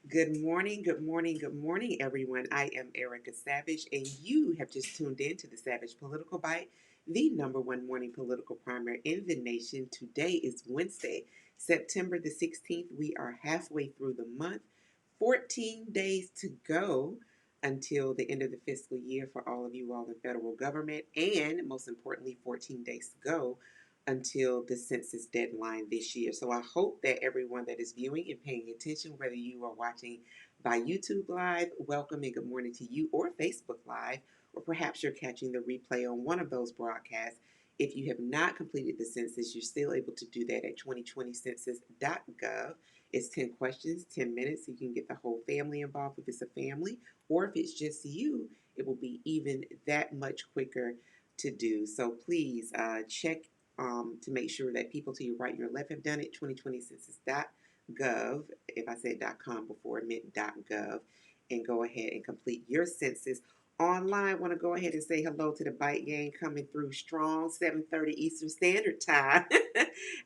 Good morning, good morning, good morning, everyone. I am Erica Savage, and you have just tuned in to the Savage Political Bite, the number one morning political primer in the nation. Today is Wednesday, September the 16th. We are halfway through the month, 14 days to go until the end of the fiscal year for all of you all in federal government, and most importantly, 14 days to go until the census deadline this year. So I hope that everyone that is viewing and paying attention, whether you are watching by YouTube Live, welcome and good morning to you, or Facebook Live, or perhaps you're catching the replay on one of those broadcasts. If you have not completed the census, you're still able to do that at 2020census.gov. It's 10 questions, 10 minutes, so you can get the whole family involved if it's a family, or if it's just you, it will be even that much quicker to do. So please check to make sure that people to your right and your left have done it. 2020census.gov. If I said .com before, I meant .gov. And go ahead and complete your census. Online, I want to go ahead and say hello to the Bite Gang coming through strong, 7:30 Eastern Standard Time.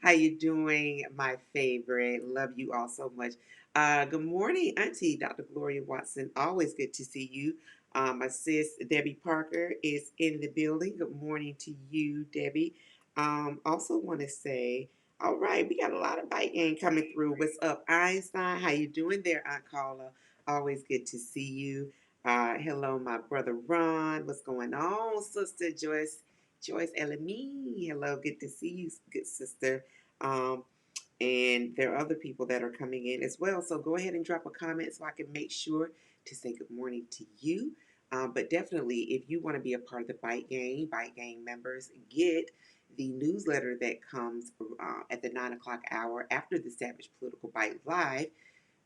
How you doing, my favorite? Love you all so much. Good morning, Auntie Dr. Gloria Watson. Always good to see you. My sis, Debbie Parker, is in the building. Good morning to you, Debbie. Also want to say, all right, we got a lot of bike gang coming through. What's up, Einstein? How you doing there, Aunt Carla? Always good to see you. Hello, my brother Ron. What's going on, Sister Joyce? Joyce Elamine. Hello, good to see you, good sister. Um, and there are other people that are coming in as well. So go ahead and drop a comment so I can make sure to say good morning to you. But definitely, if you want to be a part of the Bite Gang members, get the newsletter that comes at the 9 o'clock hour after the Savage Political Bite Live.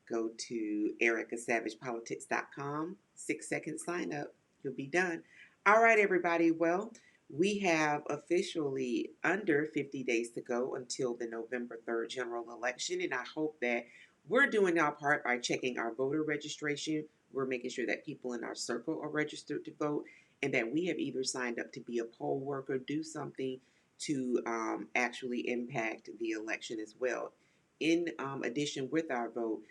Go to ericasavagepolitics.com. 6 seconds sign up. You'll be done. All right, everybody. Well, we have officially under 50 days to go until the November 3rd general election, and I hope that we're doing our part by checking our voter registration. We're making sure that people in our circle are registered to vote, and that we have either signed up to be a poll worker, do something to actually impact the election as well. In addition, with our vote,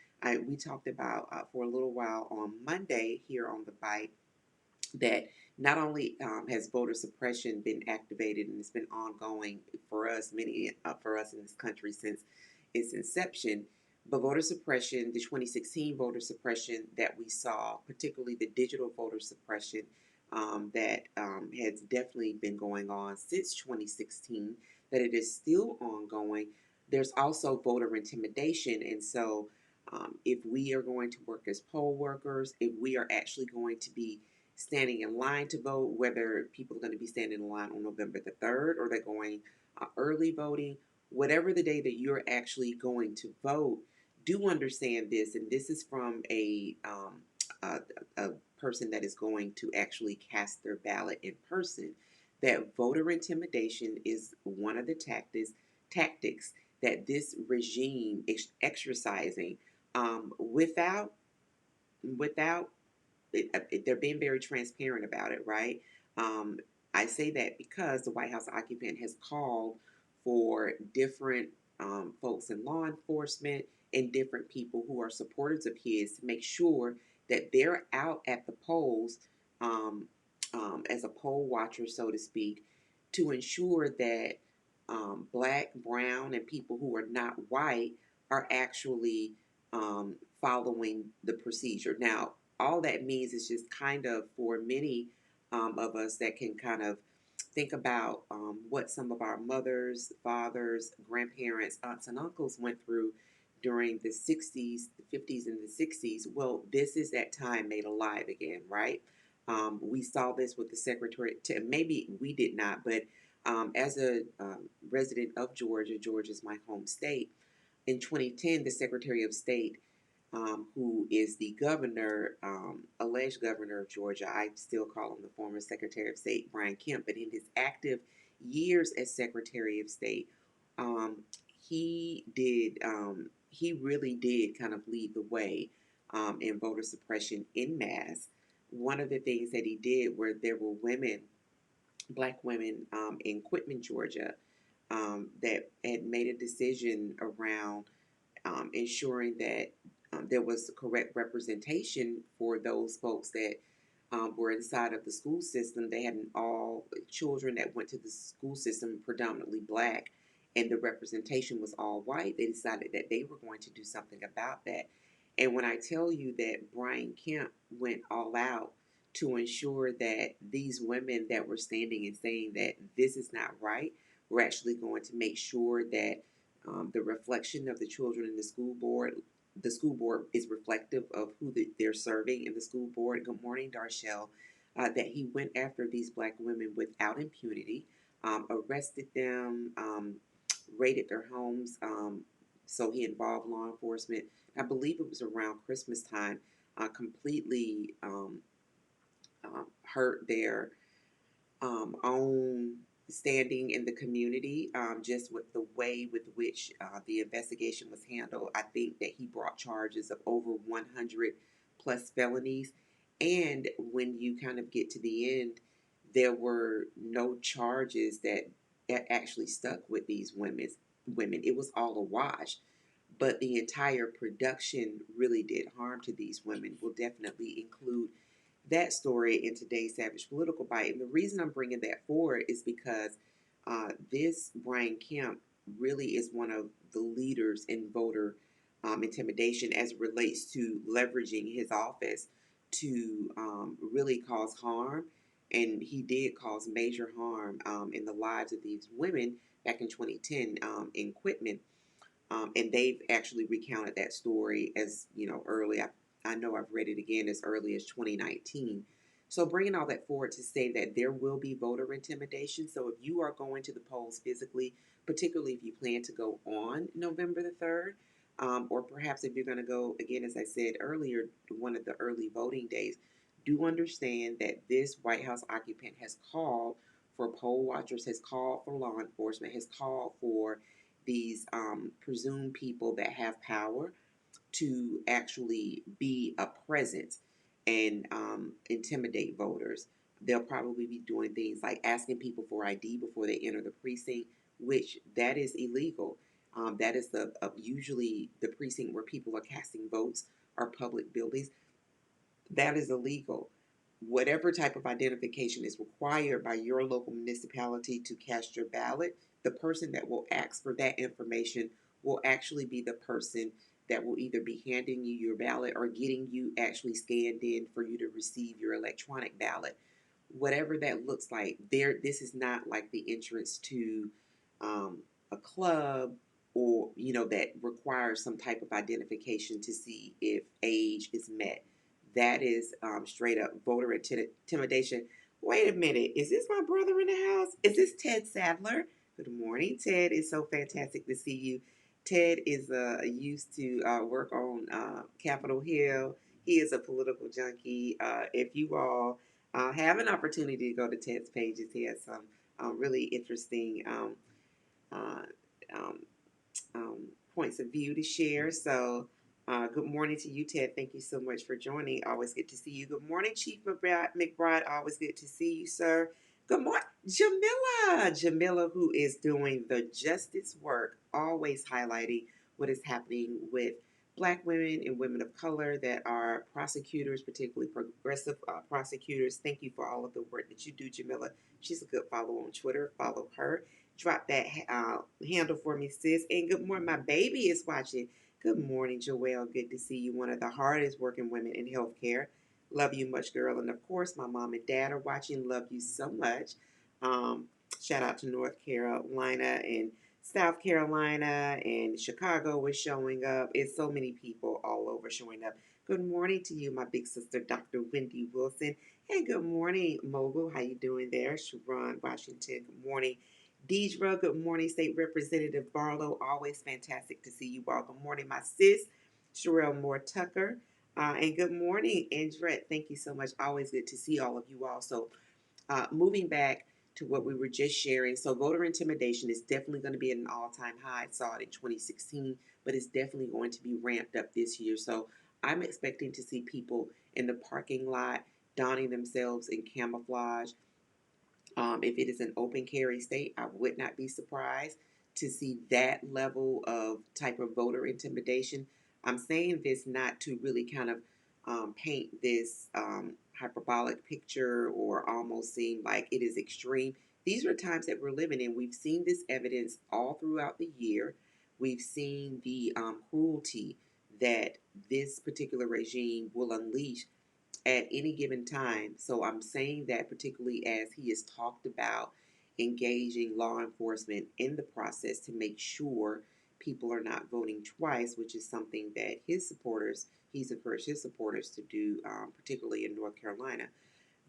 we talked about for a little while on Monday here on the Bite that not only has voter suppression been activated and it's been ongoing for us, many for us in this country since its inception, but voter suppression, the 2016 voter suppression that we saw, particularly the digital voter suppression that has definitely been going on since 2016, that it is still ongoing. There's also voter intimidation, and so if we are going to work as poll workers, if we are actually going to be standing in line to vote, whether people are going to be standing in line on November the 3rd or they're going early voting, whatever the day that you're actually going to vote, do understand this. And this is from a, a person that is going to actually cast their ballot in person, that voter intimidation is one of the tactics that this regime is exercising without they're being very transparent about it, right? Um, I say that because the White House occupant has called for different folks in law enforcement and different people who are supporters of his to make sure that they're out at the polls um, as a poll watcher, so to speak, to ensure that black, brown, and people who are not white are actually following the procedure. Now, all that means is just kind of for many of us that can kind of think about what some of our mothers, fathers, grandparents, aunts, and uncles went through during the 60s, the 50s, and the 60s. Well, this is that time made alive again, right? We saw this with the secretary, maybe we did not, but as a resident of Georgia, Georgia is my home state. In 2010, the Secretary of State, who is the governor, alleged governor of Georgia, I still call him the former Secretary of State, Brian Kemp, but in his active years as Secretary of State, um, he really did kind of lead the way in voter suppression in mass. One of the things that he did where there were women, black women in Quitman, Georgia, that had made a decision around ensuring that there was correct representation for those folks that were inside of the school system. They had all children that went to the school system predominantly black, and the representation was all white. They decided that they were going to do something about that. And when I tell you that Brian Kemp went all out to ensure that these women that were standing and saying that this is not right, we're actually going to make sure that the reflection of the children in the school board is reflective of who they're serving in the school board. Good morning, Darshell. That he went after these black women without impunity, arrested them, raided their homes. So he involved law enforcement. I believe it was around Christmas time. Completely hurt their own standing in the community, just with the way with which the investigation was handled. I think that he brought charges of over 100 plus felonies. And when you kind of get to the end, there were no charges that actually stuck with these women. It was all a wash. But the entire production really did harm to these women. Will definitely include that story in today's Savage Political Bite. And the reason I'm bringing that forward is because this Brian Kemp really is one of the leaders in voter intimidation as it relates to leveraging his office to really cause harm. And he did cause major harm in the lives of these women back in 2010 in Quitman. And they've actually recounted that story as, early. I know I've read it again as early as 2019. So bringing all that forward to say that there will be voter intimidation. So if you are going to the polls physically, particularly if you plan to go on November the 3rd, or perhaps if you're going to go, again, as I said earlier, one of the early voting days, do understand that this White House occupant has called for poll watchers, has called for law enforcement, has called for these presumed people that have power to actually be a presence and intimidate voters. They'll probably be doing things like asking people for ID before they enter the precinct, which that is illegal. That is usually the precinct where people are casting votes or public buildings. That is illegal. Whatever type of identification is required by your local municipality to cast your ballot, the person that will ask for that information will actually be the person that will either be handing you your ballot or getting you actually scanned in for you to receive your electronic ballot. Whatever that looks like, this is not like the entrance to a club, or that requires some type of identification to see if age is met. That is straight up voter intimidation. Wait a minute. Is this my brother in the house? Is this Ted Sadler? Good morning, Ted. It's so fantastic to see you. Ted is used to work on Capitol Hill. He is a political junkie. If you all have an opportunity to go to Ted's pages, he has some really interesting uh, um, points of view to share. So, good morning to you, Ted. Thank you so much for joining. Always good to see you. Good morning, Chief McBride. Always good to see you, sir. Good morning, Jamila. Jamila, who is doing the justice work, always highlighting what is happening with Black women and women of color that are prosecutors, particularly progressive prosecutors. Thank you for all of the work that you do, Jamila. She's a good follow on Twitter. Follow her. Drop that handle for me, sis. And good morning. My baby is watching. Good morning, Joelle. Good to see you. One of the hardest working women in healthcare. Love you much, girl. And of course, my mom and dad are watching. Love you so much. Um, Shout out to North Carolina and South Carolina and Chicago is showing up. It's so many people all over showing up. Good morning to you, my big sister, Dr. Wendy Wilson. And good morning, Mogul. How you doing there? Sharon Washington. Good morning. Deidre, good morning. State Representative Barlow, always fantastic to see you all. Good morning, my sis, Sherelle Moore Tucker. And good morning, Andrette. Thank you so much. Always good to see all of you all. So, moving back to what we were just sharing. So, voter intimidation is definitely going to be at an all time high. I saw it in 2016, but it's definitely going to be ramped up this year. So, I'm expecting to see people in the parking lot donning themselves in camouflage. If it is an open carry state, I would not be surprised to see that level of type of voter intimidation. I'm saying this not to really kind of paint this hyperbolic picture or almost seem like it is extreme. These are times that we're living in. We've seen this evidence all throughout the year. We've seen the cruelty that this particular regime will unleash at any given time. So I'm saying that particularly as he has talked about engaging law enforcement in the process to make sure people are not voting twice, which is something that he's encouraged his supporters to do, particularly in North Carolina,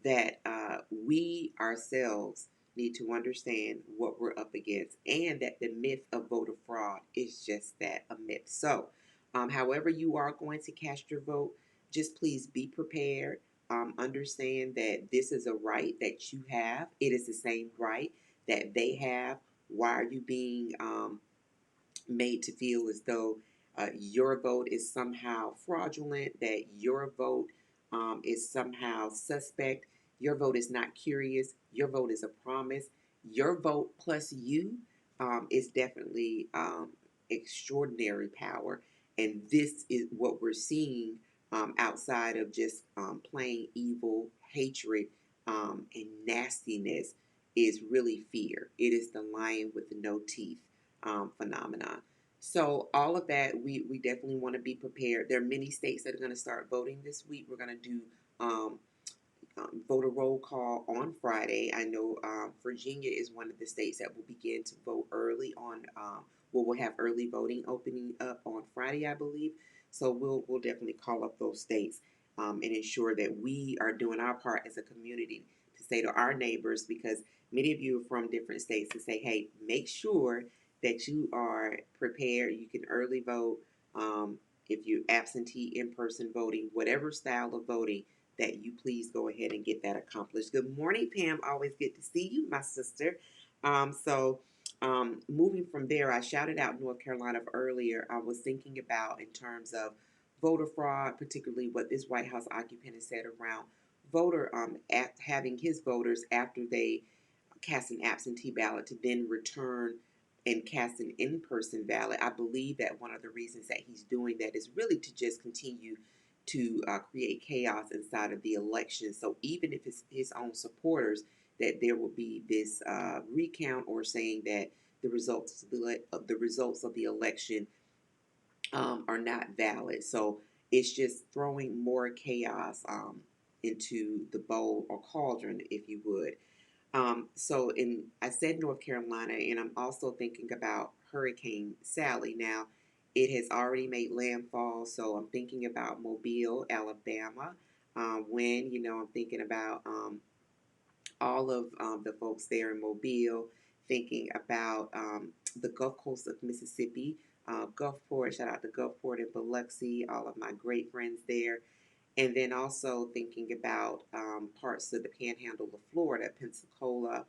that we ourselves need to understand what we're up against and that the myth of voter fraud is just that, a myth. So, however, you are going to cast your vote, just please be prepared. Understand that this is a right that you have, it is the same right that they have. Why are you being made to feel as though your vote is somehow fraudulent, that your vote is somehow suspect? Your vote is not curious. Your vote is a promise. Your vote plus you is definitely extraordinary power. And this is what we're seeing outside of just plain evil, hatred, and nastiness is really fear. It is the lion with no teeth phenomenon. So all of that, we definitely want to be prepared. There are many states that are going to start voting this week. We're going to do um, voter roll call on Friday. I know Virginia is one of the states that will begin to vote early on. We'll have early voting opening up on Friday, I believe. So we'll definitely call up those states and ensure that we are doing our part as a community to say to our neighbors, because many of you are from different states, to say, hey, make sure that you are prepared. You can early vote. If you absentee, in-person voting, whatever style of voting, that you please go ahead and get that accomplished. Good morning, Pam. Always good to see you, my sister. Moving from there, I shouted out North Carolina earlier. I was thinking about in terms of voter fraud, particularly what this White House occupant has said around voter having his voters after they cast an absentee ballot to then return and cast an in-person ballot. I believe that one of the reasons that he's doing that is really to just continue to create chaos inside of the election. So even if it's his own supporters, that there will be this recount or saying that the results of the election are not valid. So it's just throwing more chaos into the bowl or cauldron, if you would. I said North Carolina, and I'm also thinking about Hurricane Sally. Now, it has already made landfall, so I'm thinking about Mobile, Alabama. I'm thinking about all of the folks there in Mobile, thinking about the Gulf Coast of Mississippi, Gulfport, shout out to Gulfport and Biloxi, all of my great friends there. And then also thinking about parts of the panhandle of Florida, Pensacola,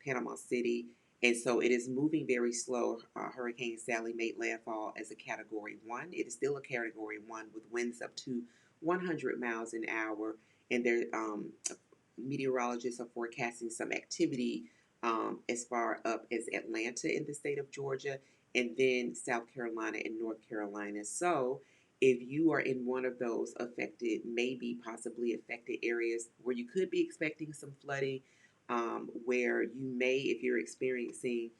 Panama City. And so it is moving very slow. Hurricane Sally made landfall as a Category 1. It is still a Category 1 with winds up to 100 miles an hour. And there, meteorologists are forecasting some activity as far up as Atlanta in the state of Georgia, and then South Carolina and North Carolina. So if you are in one of those affected, maybe possibly affected areas where you could be expecting some flooding, where you may, if you're experiencing,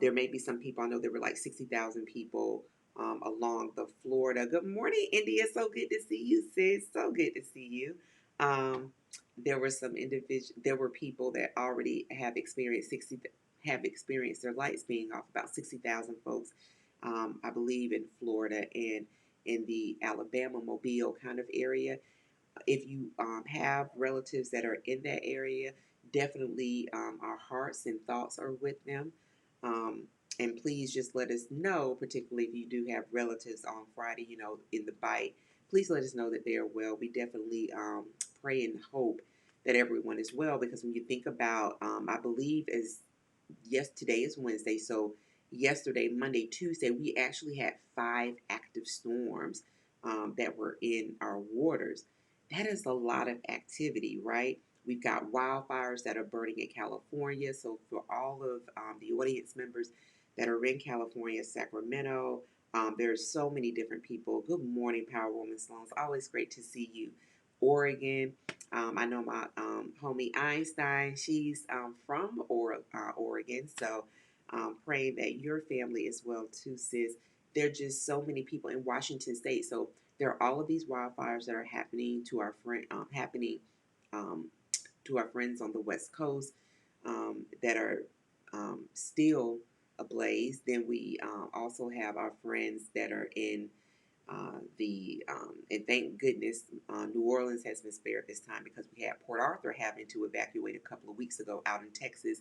there may be some people, I know there were like 60,000 people along the Florida. Good morning, India. So good to see you, sis. So good to see you. There were some there were people that already have experienced their lights being off. About 60,000 folks, I believe, in Florida and in the Alabama, Mobile kind of area. If you have relatives that are in that area, definitely our hearts and thoughts are with them. Um, and please just let us know, particularly if you do have relatives on Friday, in the bite. Please let us know that they are well. We definitely pray and hope that everyone is well, because when you think about, I believe as today is Wednesday, so yesterday, Monday, Tuesday, we actually had 5 active storms that were in our waters. That is a lot of activity, right? We've got wildfires that are burning in California. So for all of the audience members that are in California, Sacramento, There's so many different people. Good morning, Power Woman Sloans. Always great to see you. Oregon. I know my homie Einstein. She's from Oregon. So praying that your family is well too, sis. There are just so many people in Washington State. So there are all of these wildfires that are happening to our um, to our friends on the West Coast that are still ablaze. Then we also have our friends that are in and thank goodness New Orleans has been spared this time because we had Port Arthur having to evacuate a couple of weeks ago out in Texas.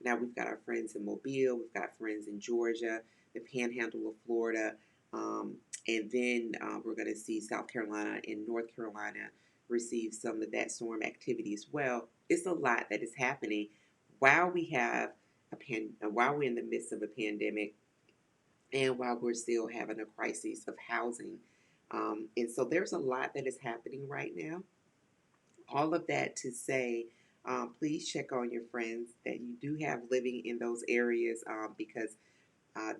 Now we've got our friends in Mobile, we've got friends in Georgia, the Panhandle of Florida, and then we're going to see South Carolina and North Carolina receive some of that storm activity as well. It's a lot that is happening while we have while we're in the midst of a pandemic and while we're still having a crisis of housing. And so there's a lot that is happening right now. All of that to say, please check on your friends that you do have living in those areas because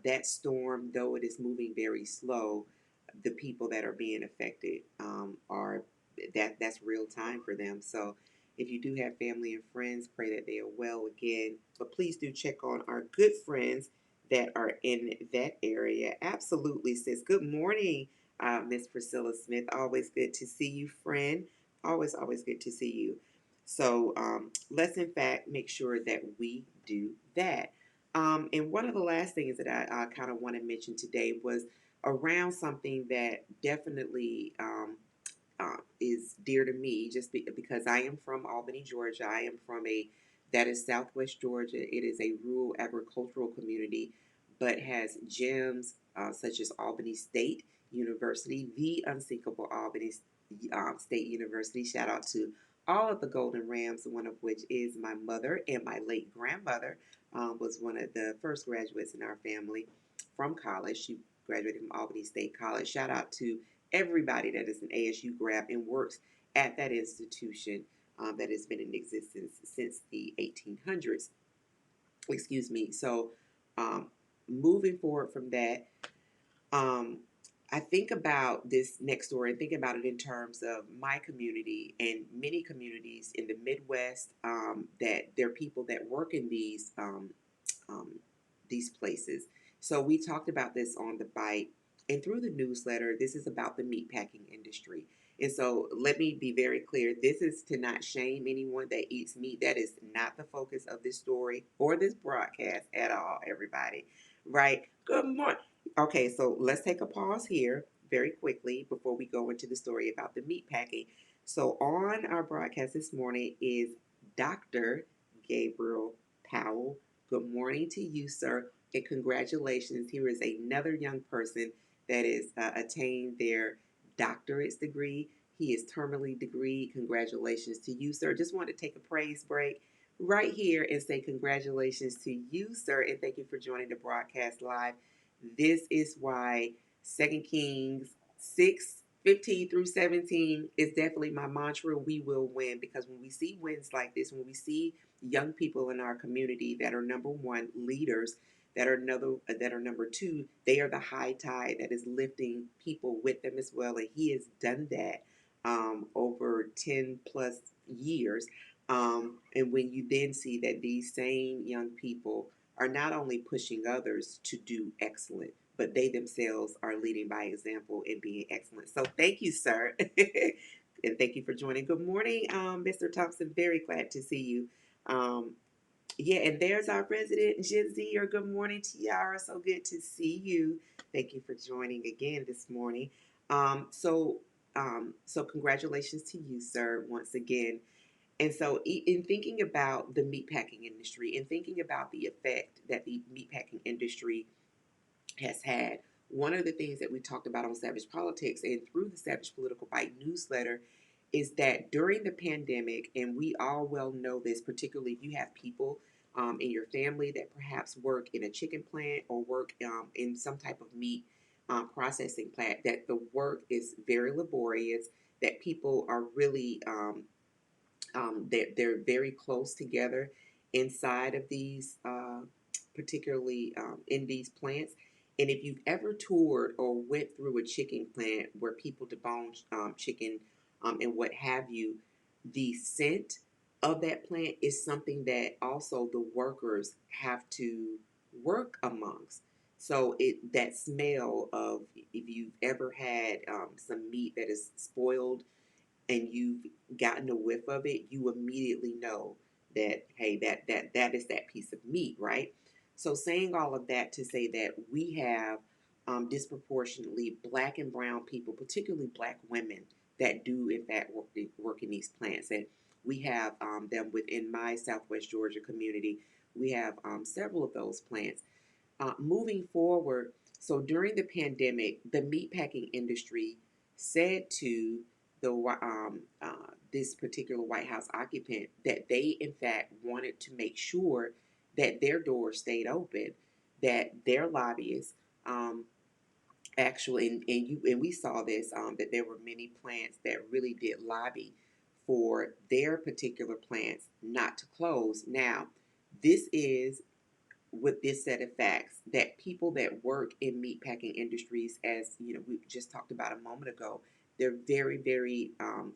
that storm, though it is moving very slow, the people that are being affected are that's real time for them. So if you do have family and friends, pray that they are well again. But please do check on our good friends that are in that area. Absolutely, sis. Good morning, Miss Priscilla Smith. Always good to see you, friend. Always good to see you. So let's in fact make sure that we do that. And one of the last things that I kind of want to mention today was around something that definitely is dear to me, because I am from Albany, Georgia. I am from that is Southwest Georgia. It is a rural agricultural community, but has gems such as Albany State University, the unsinkable Albany State University. Shout out to all of the Golden Rams, one of which is my mother and my late grandmother was one of the first graduates in our family from college. She graduated from Albany State College. Shout out to everybody that is an ASU grad and works at that institution that has been in existence since the 1800s. Excuse me. So, moving forward from that, um, I think about this next story and think about it in terms of my community and many communities in the Midwest that there are people that work in um, these places. So we talked about this on the bite and through the newsletter. This is about the meatpacking industry. And so let me be very clear. This is to not shame anyone that eats meat. That is not the focus of this story or this broadcast at all, everybody. Right? Good morning. Okay, so let's take a pause here very quickly before we go into the story about the meat packing. So on our broadcast this morning is Dr. Gabriel Powell. Good morning to you, sir, and congratulations. Here is another young person that is attained their doctorate's degree. He is terminally degree. Congratulations to you, sir. Just want to take a praise break right here and say congratulations to you, sir, and thank you for joining the broadcast live. This is why 2 Kings 6:15 through 17 is definitely my mantra. We will win, because when we see wins like this, when we see young people in our community that are number one leaders, that are number two, they are the high tide that is lifting people with them as well. And he has done that over 10 plus years. And when you then see that these same young people are not only pushing others to do excellent, but they themselves are leading by example and being excellent. So thank you, sir. And thank you for joining. Good morning, Mr. Thompson. Very glad to see you. Um, yeah, and there's our resident Gen Zer. Good morning, Tiara. So good to see you. Thank you for joining again this morning. So congratulations to you, sir, once again. And so, in thinking about the meatpacking industry and thinking about the effect that the meatpacking industry has had, one of the things that we talked about on Savage Politics and through the Savage Political Bite newsletter is that during the pandemic, and we all well know this, particularly if you have people in your family that perhaps work in a chicken plant or work in some type of meat processing plant, that the work is very laborious, that people are really they're very close together inside of these, particularly in these plants. And if you've ever toured or went through a chicken plant where people debone chicken and what have you, the scent of that plant is something that also the workers have to work amongst. So that smell of, if you've ever had some meat that is spoiled and you've gotten a whiff of it, you immediately know that, hey, that is that piece of meat, right? So saying all of that to say that we have disproportionately black and brown people, particularly black women, that do in fact work in these plants. And we have them within my Southwest Georgia community. We have several of those plants. Moving forward, so during the pandemic, the meatpacking industry said to the this particular White House occupant that they, in fact, wanted to make sure that their doors stayed open, that their lobbyists actually, and we saw this that there were many plants that really did lobby for their particular plants not to close. Now, this is with this set of facts that people that work in meatpacking industries, as you know, we just talked about a moment ago, they're very, very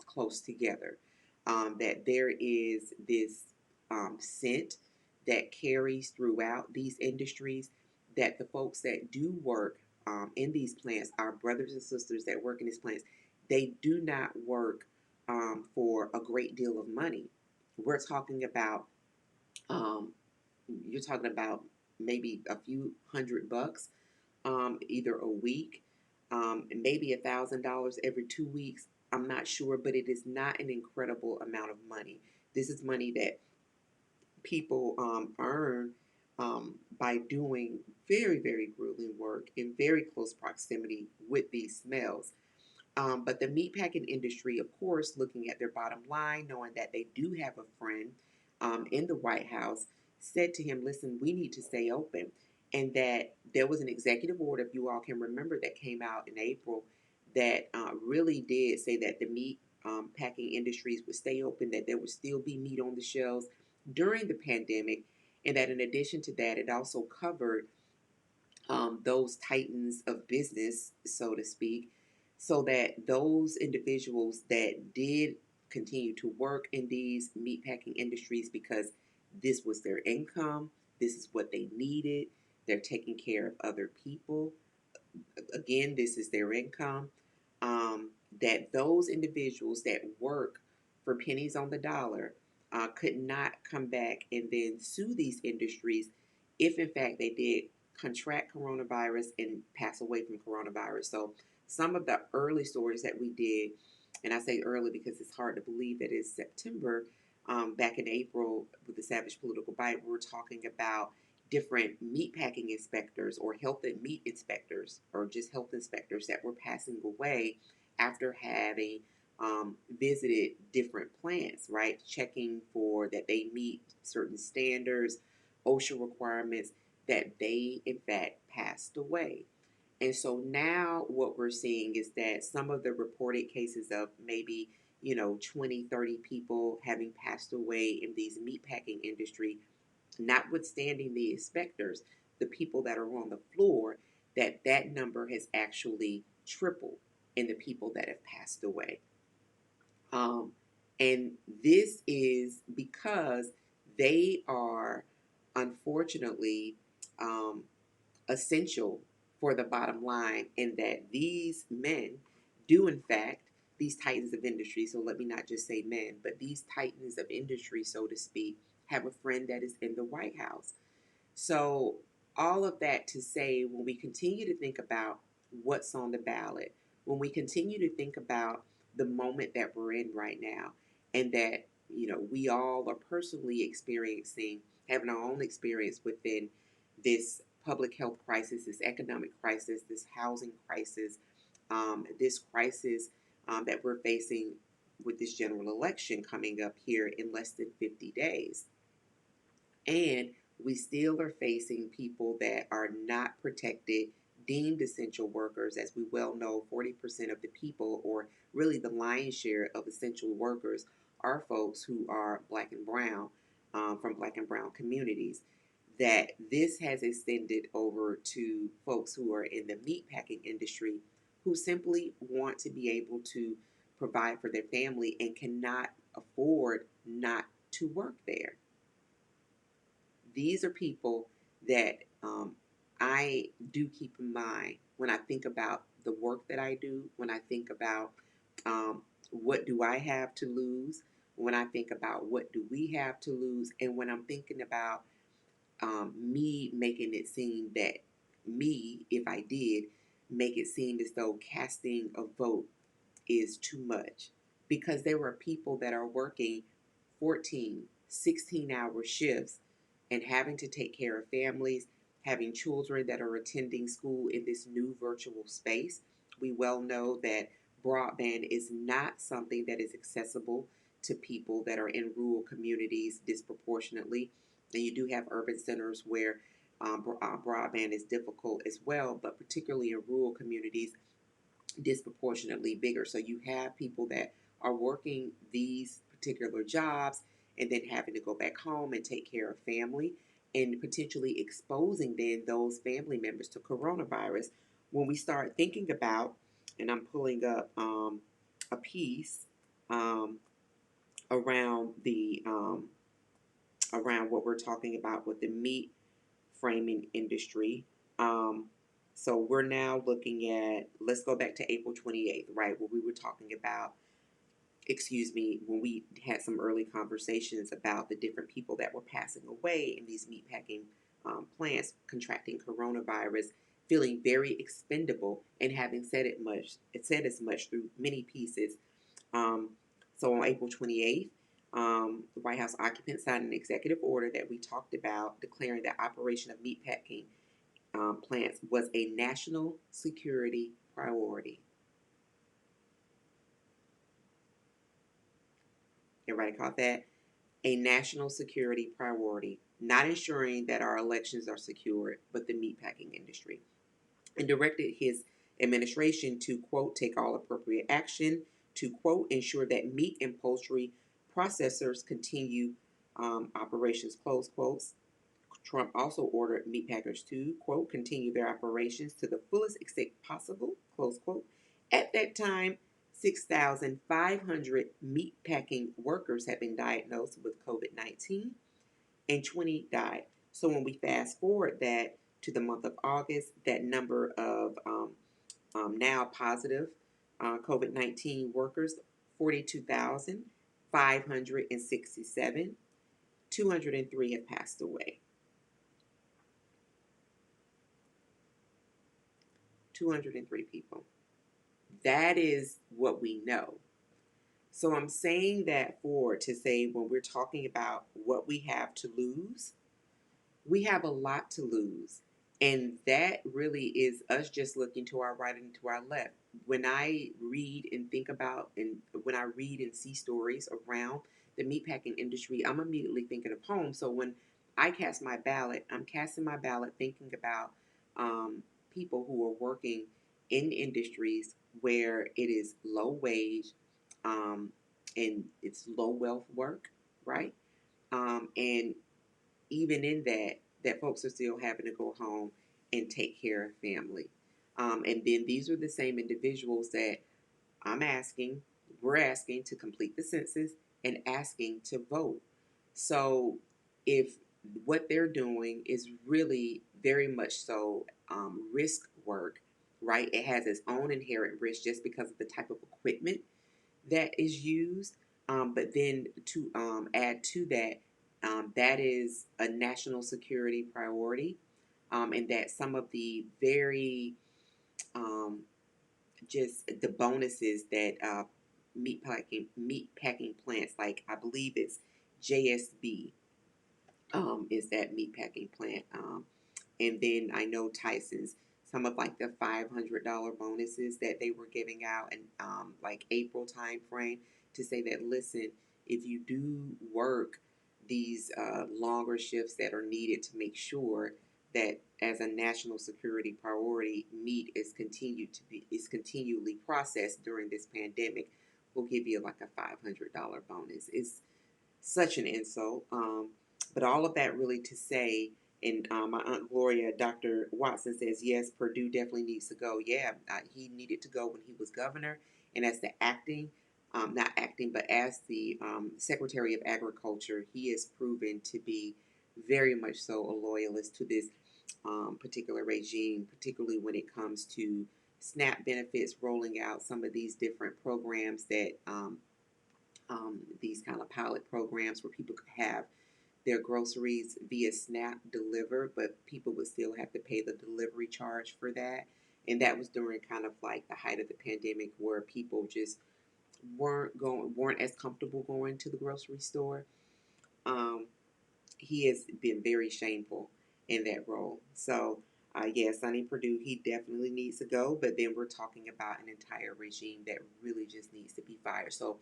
close together. That there is this scent that carries throughout these industries. That the folks that do work in these plants, our brothers and sisters that work in these plants, they do not work for a great deal of money. We're talking about um, you're talking about maybe a few $100 either a week, maybe $1,000 every 2 weeks. I'm not sure, but it is not an incredible amount of money. This is money that people earn by doing very, very grueling work in very close proximity with these smells. But the meatpacking industry, of course, looking at their bottom line, knowing that they do have a friend in the White House, said to him, listen, we need to stay open. And that there was an executive order, if you all can remember, that came out in April that really did say that the meat packing industries would stay open, that there would still be meat on the shelves during the pandemic. And that in addition to that, it also covered those titans of business, so to speak, so that those individuals that did continue to work in these meatpacking industries because this was their income, this is what they needed, they're taking care of other people, again, this is their income, that those individuals that work for pennies on the dollar could not come back and then sue these industries if, in fact, they did contract coronavirus and pass away from coronavirus. So, some of the early stories that we did, and I say early because it's hard to believe that it's September, back in April with the Savage Political Bite, we were talking about different meatpacking inspectors or health and meat inspectors or just health inspectors that were passing away after having visited different plants, right? Checking for that they meet certain standards, OSHA requirements, that they in fact passed away. And so now what we're seeing is that some of the reported cases of maybe, 20, 30 people having passed away in these meatpacking industry, notwithstanding the inspectors, the people that are on the floor, that number has actually tripled in the people that have passed away. Um, and this is because they are unfortunately um, essential for the bottom line, in that these men do, in fact, these titans of industry, so let me not just say men, but these titans of industry, so to speak, have a friend that is in the White House. So, all of that to say, when we continue to think about what's on the ballot, when we continue to think about the moment that we're in right now, and that, we all are personally experiencing, having our own experience within this public health crisis, this economic crisis, this housing crisis, this crisis that we're facing with this general election coming up here in less than 50 days. And we still are facing people that are not protected, deemed essential workers. As we well know, 40% of the people, or really the lion's share of essential workers, are folks who are black and brown, from black and brown communities. that this has extended over to folks who are in the meatpacking industry who simply want to be able to provide for their family and cannot afford not to work there. These are people that I do keep in mind when I think about the work that I do, when I think about what do I have to lose, when I think about what do we have to lose, and when I'm thinking about me making it seem that me, if I did, make it seem as though casting a vote is too much because there are people that are working 14, 16-hour shifts and having to take care of families, having children that are attending school in this new virtual space. We well know that broadband is not something that is accessible to people that are in rural communities disproportionately. And you do have urban centers where broadband is difficult as well, but particularly in rural communities, disproportionately bigger. So you have people that are working these particular jobs and then having to go back home and take care of family and potentially exposing then those family members to coronavirus. When we start thinking about, and I'm pulling up a piece um, around the around what we're talking about with the meat framing industry. Um, so we're now looking at, let's go back to April 28th, right, where we were talking about, excuse me, when we had some early conversations about the different people that were passing away in these meatpacking plants, contracting coronavirus, feeling very expendable, and having said as much through many pieces. Um, so on April 28th, the White House occupants signed an executive order that we talked about, declaring that operation of meatpacking plants was a national security priority. Everybody caught that? A national security priority, not ensuring that our elections are secured, but the meatpacking industry. And directed his administration to, quote, take all appropriate action to, quote, ensure that meat and poultry processors continue operations, close quotes. Trump also ordered meatpackers to, quote, continue their operations to the fullest extent possible, close quote. At that time, 6,500 meatpacking workers had been diagnosed with COVID-19 and 20 died. So when we fast forward that to the month of August, that number of now positive COVID-19 workers, 42,567, 203 have passed away. 203 people. That is what we know. So I'm saying that for to say when we're talking about what we have to lose, we have a lot to lose. And that really is us just looking to our right and to our left. When I read and think about, and when I read and see stories around the meatpacking industry, I'm immediately thinking of home. So when I cast my ballot, I'm casting my ballot thinking about people who are working in industries where it is low wage and it's low wealth work, right? And even in that, that folks are still having to go home and take care of family. And then these are the same individuals that I'm asking, we're asking to complete the census and asking to vote. So if what they're doing is really very much so risk work, right? It has its own inherent risk just because of the type of equipment that is used. But then to add to that, that is a national security priority, and that some of the very um, just the bonuses that meat packing plants, like I believe it's JSB, is that meat packing plant. And then I know Tyson's, some of like the $500 bonuses that they were giving out in like April time frame to say that, listen, if you do work these longer shifts that are needed to make sure that as a national security priority, meat is continually processed during this pandemic, we'll give you like a $500 bonus. It's such an insult. But all of that really to say, And my aunt Gloria, Dr. Watson says yes, Purdue definitely needs to go. Yeah, he needed to go when he was governor, and as the acting, not acting, but as the Secretary of Agriculture, he is proven to be very much so a loyalist to this particular regime, particularly when it comes to SNAP benefits, rolling out some of these different programs that these kind of pilot programs where people could have their groceries via SNAP delivered, but people would still have to pay the delivery charge for that. And that was during kind of like the height of the pandemic where people just weren't as comfortable going to the grocery store. Um, he has been very shameful in that role. So yeah, Sonny Perdue, he definitely needs to go. But then we're talking about an entire regime that really just needs to be fired. So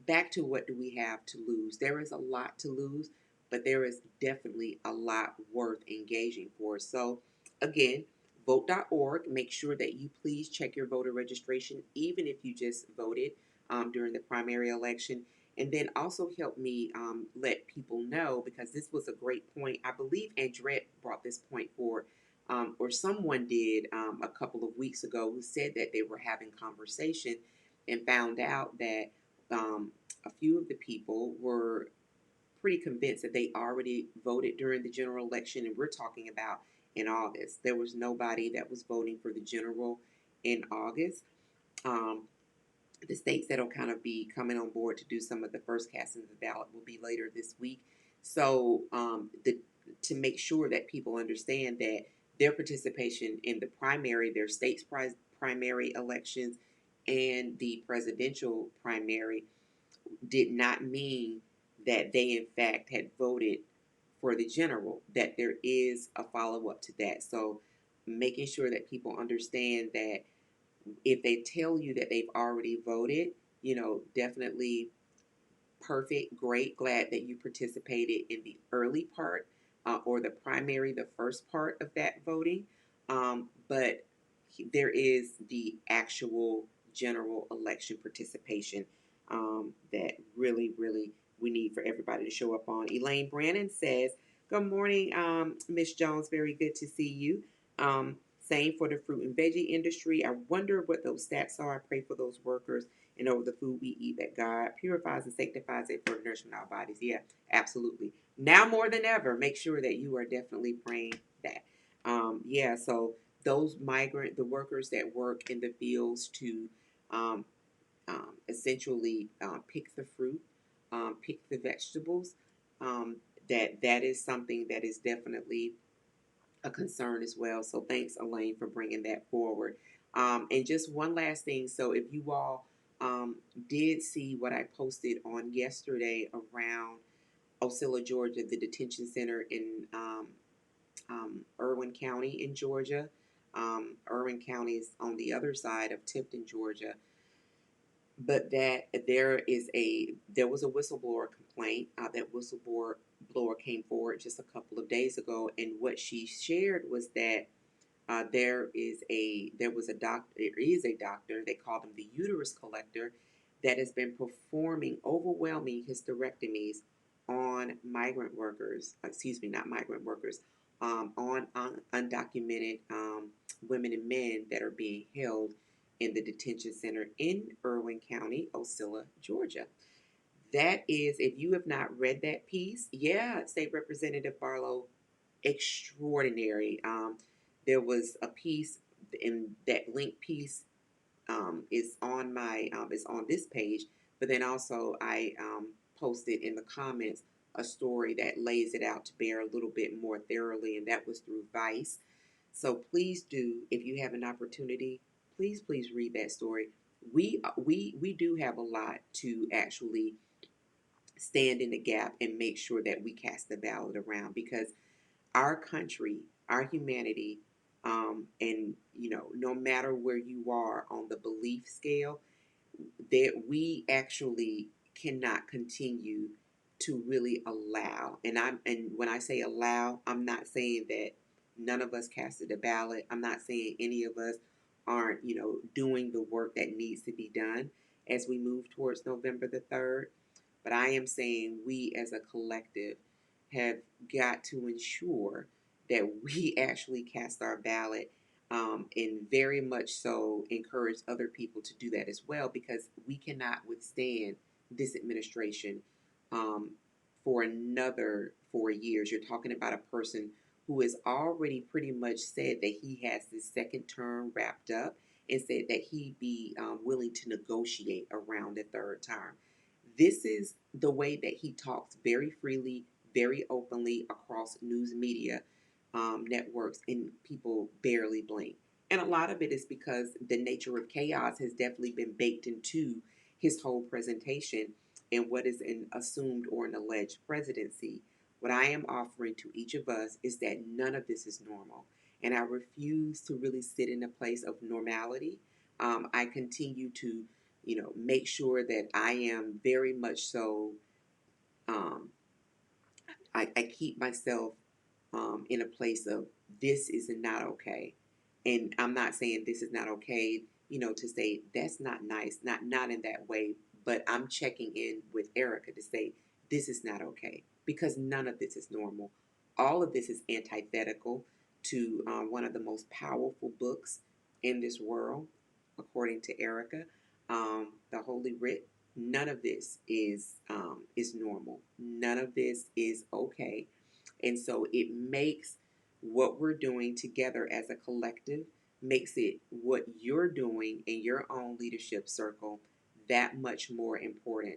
back to what do we have to lose? There is a lot to lose, but there is definitely a lot worth engaging for. So, again, vote.org. Make sure that you please check your voter registration, even if you just voted during the primary election. And then also help me let people know, because this was a great point. I believe Andrette brought this point forward, or someone did a couple of weeks ago, who said that they were having conversation and found out that um, a few of the people were pretty convinced that they already voted during the general election, and we're talking about in August. There was nobody that was voting for the general in August. Um, the states that'll kind of be coming on board to do some of the first casting of the ballot will be later this week. So to make sure that people understand that their participation in the primary, their state's primary elections, and the presidential primary did not mean that they in fact had voted for the general, that there is a follow-up to that. So making sure that people understand that if they tell you that they've already voted, definitely perfect, great, glad that you participated in the early part or the primary, the first part of that voting. But there is the actual general election participation that really, really we need for everybody to show up on. Elaine Brannon says, "Good morning, Miss Jones. Very good to see you. Same for the fruit and veggie industry. I wonder what those stats are. I pray for those workers and over the food we eat, that God purifies and sanctifies it for the nourishment of our bodies." Yeah, absolutely. Now more than ever, make sure that you are definitely praying that. Yeah, so the workers that work in the fields to um, essentially pick the fruit, pick the vegetables, um, that is something that is definitely a concern as well. So thanks, Elaine, for bringing that forward. And just one last thing. So if you all did see what I posted on yesterday around Ocilla, Georgia, the detention center in Irwin County in Georgia. Irwin County is on the other side of Tifton, Georgia. But that there was a whistleblower complaint. That whistleblower came forward just a couple of days ago, and what she shared was that there is a doctor, they call him the uterus collector, that has been performing overwhelming hysterectomies on migrant workers, excuse me, not migrant workers, on undocumented women and men that are being held in the detention center in Irwin County, Ocilla, Georgia. That is, if you have not read that piece, yeah, State Representative Barlow, extraordinary. There was a piece, and that link piece is on is on this page, but then also I posted in the comments a story that lays it out to bear a little bit more thoroughly, and that was through Vice. So please do, if you have an opportunity, please read that story. We do have a lot to actually stand in the gap and make sure that we cast the ballot around, because our country, our humanity, and no matter where you are on the belief scale, that we actually cannot continue to really allow. And when I say allow, I'm not saying that none of us casted a ballot. I'm not saying any of us aren't, doing the work that needs to be done as we move towards November the 3rd. But I am saying we as a collective have got to ensure that we actually cast our ballot, and very much so encourage other people to do that as well, because we cannot withstand this administration um, for another 4 years. You're talking about a person who has already pretty much said that he has his second term wrapped up and said that he'd be willing to negotiate around the third term. This is the way that he talks, very freely, very openly across news media networks, and people barely blink. And a lot of it is because the nature of chaos has definitely been baked into his whole presentation and what is an assumed or an alleged presidency. What I am offering to each of us is that none of this is normal. And I refuse to really sit in a place of normality. I continue to, make sure that I am very much so um, I keep myself in a place of this is not okay. And I'm not saying this is not okay, to say that's not nice, not in that way, but I'm checking in with Erica to say this is not okay, because none of this is normal. All of this is antithetical to one of the most powerful books in this world, according to Erica, the Holy Writ. None of this is normal. None of this is okay, and so it makes what we're doing together as a collective, makes it what you're doing in your own leadership circle that much more important.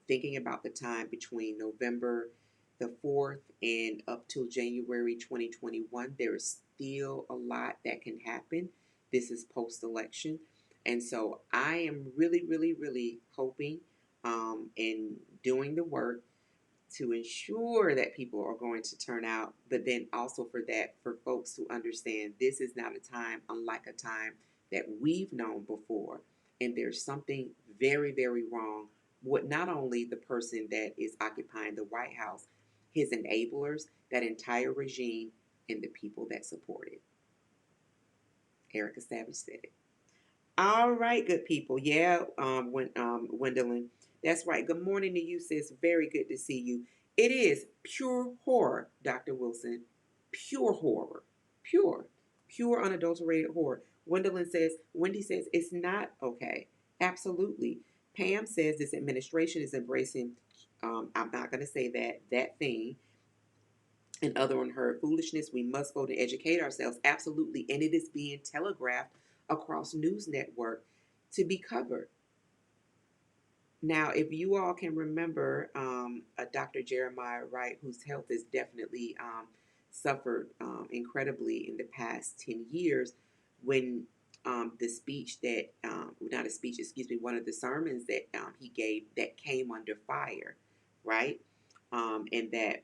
Thinking about the time between November the 4th and up till January 2021, there is still a lot that can happen. This is post election. And so I am really, really, really hoping and doing the work to ensure that people are going to turn out, but then also for folks to understand this is not a time unlike a time that we've known before. And there's something very, very wrong with not only the person that is occupying the White House, his enablers, that entire regime, and the people that support it. Erica Savage said it. All right, good people. Yeah, Gwendolyn, that's right. Good morning to you, sis. Very good to see you. It is pure horror, Dr. Wilson. Pure horror. Pure. Pure unadulterated horror. Wendy says it's not okay. Absolutely. Pam says this administration is embracing, I'm not going to say that thing, and other unheard foolishness. We must go to educate ourselves. Absolutely. And it is being telegraphed across news network to be covered. Now, if you all can remember Dr. Jeremiah Wright, whose health has definitely suffered incredibly in the past 10 years, when the speech that, not a speech, excuse me, one of the sermons that he gave that came under fire, right? And that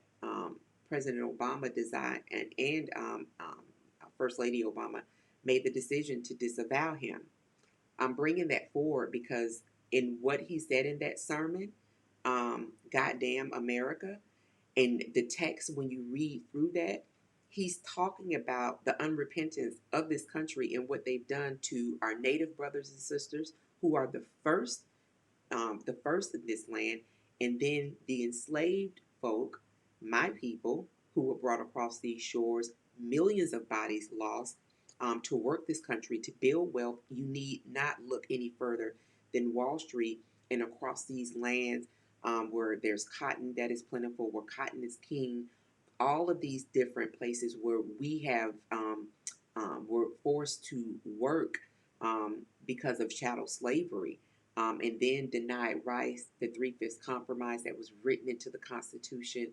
President Obama designed, and First Lady Obama made the decision to disavow him. I'm bringing that forward because in what he said in that sermon, goddamn America, and the text, when you read through that, he's talking about the unrepentance of this country and what they've done to our native brothers and sisters, who are the first in this land, and then the enslaved folk, my people, who were brought across these shores, millions of bodies lost to work this country, to build wealth. You need not look any further than Wall Street and across these lands where there's cotton that is plentiful, where cotton is king, all of these different places where we have were forced to work because of chattel slavery, and then denied rights, the Three-Fifths Compromise that was written into the Constitution.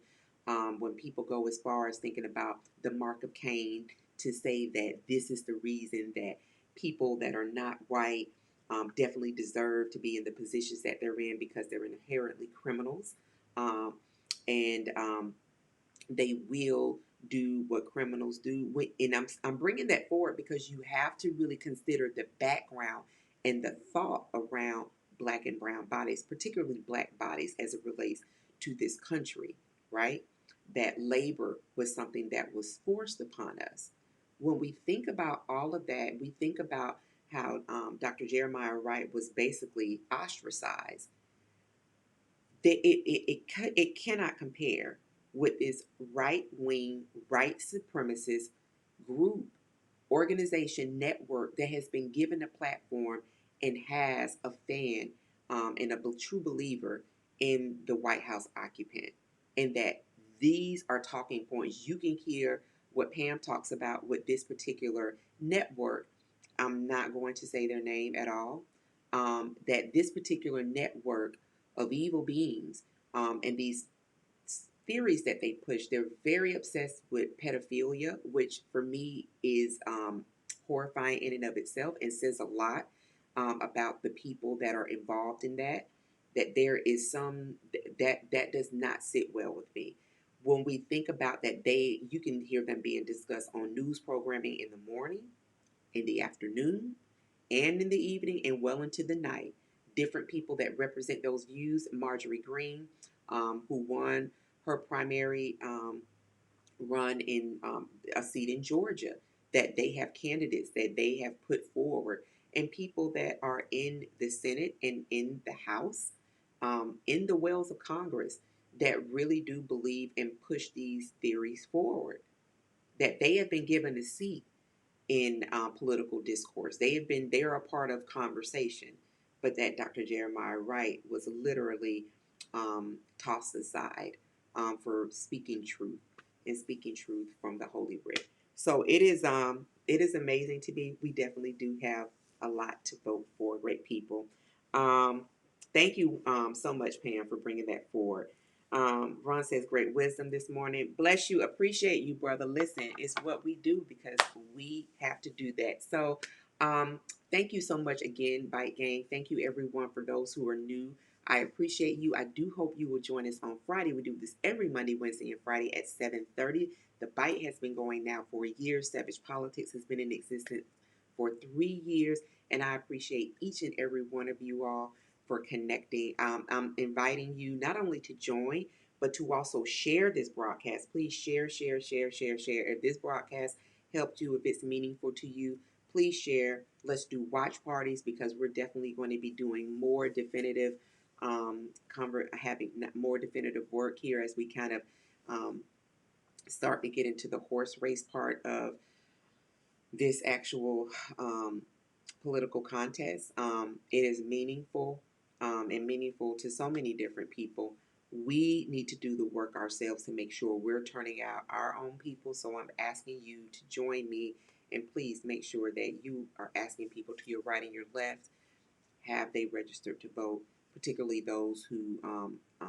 When people go as far as thinking about the mark of Cain to say that this is the reason that people that are not white definitely deserve to be in the positions that they're in because they're inherently criminals. And they will do what criminals do. And I'm bringing that forward because you have to really consider the background and the thought around black and brown bodies, particularly black bodies, as it relates to this country, right? That labor was something that was forced upon us. When we think about all of that, we think about how Dr. Jeremiah Wright was basically ostracized. It cannot compare with this right wing, white supremacist group, organization, network that has been given a platform and has a fan and a true believer in the White House occupant. And that these are talking points. You can hear what Pam talks about with this particular network. I'm not going to say their name at all. That this particular network of evil beings and these theories that they push, they're very obsessed with pedophilia, which for me is horrifying in and of itself and says a lot about the people that are involved in that. That there is some that does not sit well with me. When we think about that, you can hear them being discussed on news programming in the morning, in the afternoon, and in the evening, and well into the night. Different people that represent those views. Marjorie Greene, who won her primary run in a seat in Georgia, that they have candidates that they have put forward, and people that are in the Senate and in the House, in the wells of Congress, that really do believe and push these theories forward. That they have been given a seat in political discourse. They're a part of conversation, but that Dr. Jeremiah Wright was literally tossed aside for speaking truth and speaking truth from the Holy Writ. So it is amazing to be. We definitely do have a lot to vote for. Great people. Um, Thank you so much, Pam, for bringing that forward. Ron says, great wisdom this morning. Bless you. Appreciate you, brother. Listen, it's what we do because we have to do that. So, thank you so much again, Bite Gang. Thank you, everyone, for those who are new. I appreciate you. I do hope you will join us on Friday. We do this every Monday, Wednesday, and Friday at 7:30. The Bite has been going now for a year. Savage Politics has been in existence for 3 years, and I appreciate each and every one of you all for connecting. I'm inviting you not only to join, but to also share this broadcast. Please share, share, share, share, share. If this broadcast helped you, if it's meaningful to you, please share. Let's do watch parties because we're definitely going to be doing more definitive, having more definitive work here as we kind of um, start to get into the horse race part of this actual political contest. It is meaningful and meaningful to so many different people. We need to do the work ourselves to make sure we're turning out our own people. So I'm asking you to join me, and please make sure that you are asking people to your right and your left, have they registered to vote, particularly those who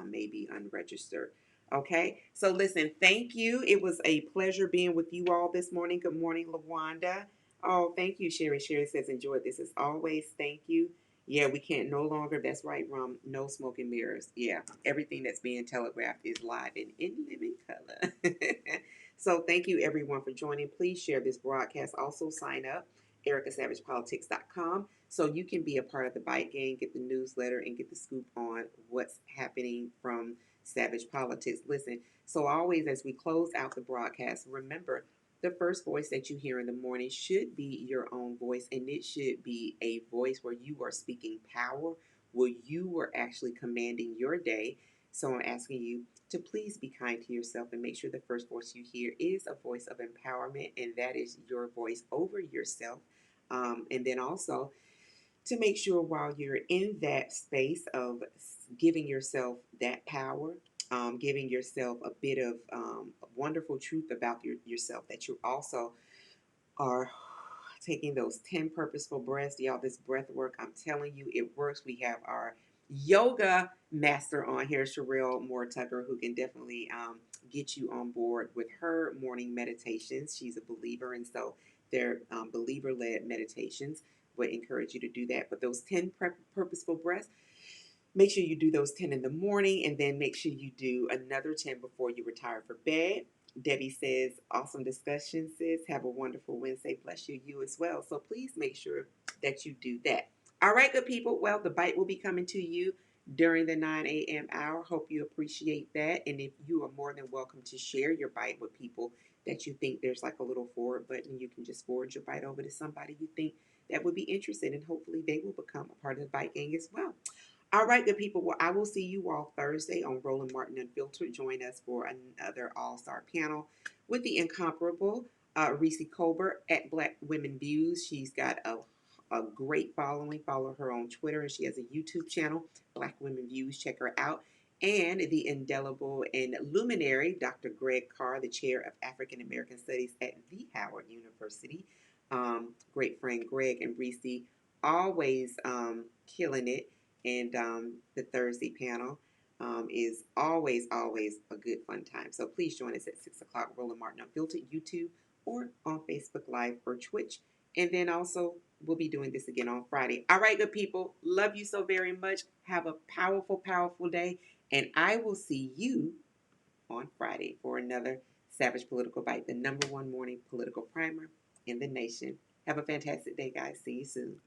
may be unregistered. Okay, so listen, thank you. It was a pleasure being with you all this morning. Good morning, LaWanda. Oh, thank you, Sherry. Sherry says, enjoy this as always. Thank you. Yeah, we can't no longer, that's right, Rum, no smoke and mirrors. Yeah, everything that's being telegraphed is live and in living color. So thank you, everyone, for joining. Please share this broadcast. Also sign up, ericasavagepolitics.com, so you can be a part of the Bite Gang, get the newsletter, and get the scoop on what's happening from Savage Politics. Listen, so always as we close out the broadcast, remember the first voice that you hear in the morning should be your own voice, and it should be a voice where you are speaking power, where you are actually commanding your day. So I'm asking you to please be kind to yourself and make sure the first voice you hear is a voice of empowerment, and that is your voice over yourself. And then also to make sure while you're in that space of giving yourself that power, giving yourself a bit of wonderful truth about yourself, that you also are taking those 10 purposeful breaths. Y'all, this breath work, I'm telling you, it works. We have our yoga master on here, Sherelle Moore Tucker, who can definitely get you on board with her morning meditations. She's a believer, and so they're believer-led meditations. Would encourage you to do that. But those 10 purposeful breaths, make sure you do those 10 in the morning, and then make sure you do another 10 before you retire for bed. Debbie says, awesome discussion, sis. Have a wonderful Wednesday. Bless you, you as well. So please make sure that you do that. All right, good people. Well, the bite will be coming to you during the 9 a.m. hour. Hope you appreciate that. And if you are more than welcome to share your bite with people that you think there's like a little forward button, you can just forward your bite over to somebody you think that would be interested, and hopefully they will become a part of the bite gang as well. All right, good people. Well, I will see you all Thursday on Roland Martin Unfiltered. Join us for another all-star panel with the incomparable Reese Colbert at Black Women Views. She's got a great following. Follow her on Twitter, and she has a YouTube channel, Black Women Views. Check her out. And the indelible and luminary Dr. Greg Carr, the chair of African American Studies at the Howard University. Great friend Greg and Reese, always killing it. And the Thursday panel is always a good fun time. So please join us at 6 o'clock, Roland Martin Unfiltered, YouTube, or on Facebook Live or Twitch. And then also, we'll be doing this again on Friday. All right, good people. Love you so very much. Have a powerful, powerful day. And I will see you on Friday for another Savage Political Bite, the #1 morning political primer in the nation. Have a fantastic day, guys. See you soon.